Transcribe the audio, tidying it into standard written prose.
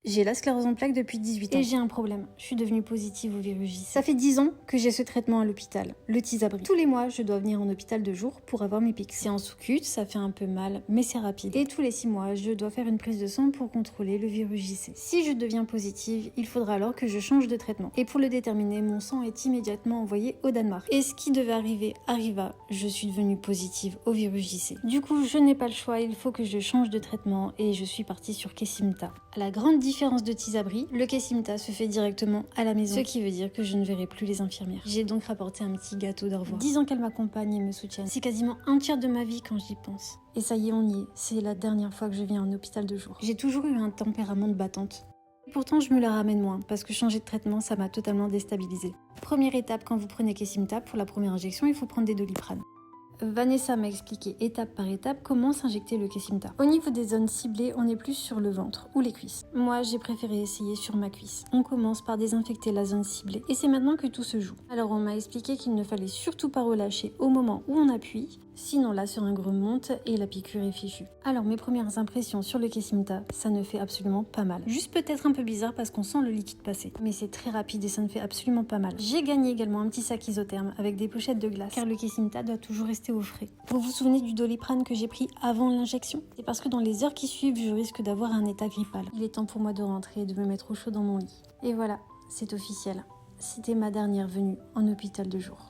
J'ai la sclérose en plaques depuis 18 ans. Et j'ai un problème, je suis devenue positive au virus JC. Ça fait 10 ans que j'ai ce traitement à l'hôpital, le Tysabri. Tous les mois, je dois venir en hôpital de jour pour avoir mes pics. C'est en sous-cut, ça fait un peu mal, mais c'est rapide. Et tous les 6 mois, je dois faire une prise de sang pour contrôler le virus JC. Si je deviens positive, il faudra alors que je change de traitement. Et pour le déterminer, mon sang est immédiatement envoyé au Danemark. Et ce qui devait arriver arriva, je suis devenue positive au virus JC. Du coup, je n'ai pas le choix, il faut que je change de traitement et je suis partie sur Kesimpta. À la grande différence de Tysabri, le Kesimpta se fait directement à la maison, ce qui veut dire que je ne verrai plus les infirmières. J'ai donc rapporté un petit gâteau d'au revoir. 10 ans qu'elles m'accompagnent et me soutiennent. C'est quasiment un tiers de ma vie quand j'y pense. Et ça y est, on y est. C'est la dernière fois que je viens en hôpital de jour. J'ai toujours eu un tempérament de battante. Et pourtant, je me la ramène moins, parce que changer de traitement, ça m'a totalement déstabilisée. Première étape, quand vous prenez Kesimpta, pour la première injection, il faut prendre des Doliprane. Vanessa m'a expliqué étape par étape comment s'injecter le Kesimpta. Au niveau des zones ciblées, on est plus sur le ventre ou les cuisses. Moi, j'ai préféré essayer sur ma cuisse. On commence par désinfecter la zone ciblée et c'est maintenant que tout se joue. Alors on m'a expliqué qu'il ne fallait surtout pas relâcher au moment où on appuie, sinon la seringue remonte et la piqûre est fichue. Alors mes premières impressions sur le Kesimpta, ça ne fait absolument pas mal. Juste peut-être un peu bizarre parce qu'on sent le liquide passer. Mais c'est très rapide et ça ne fait absolument pas mal. J'ai gagné également un petit sac isotherme avec des pochettes de glace car le Kesimpta doit toujours rester au frais. Vous vous souvenez du Doliprane que j'ai pris avant l'injection? C'est parce que dans les heures qui suivent, je risque d'avoir un état grippal. Il est temps pour moi de rentrer et de me mettre au chaud dans mon lit. Et voilà, c'est officiel. C'était ma dernière venue en hôpital de jour.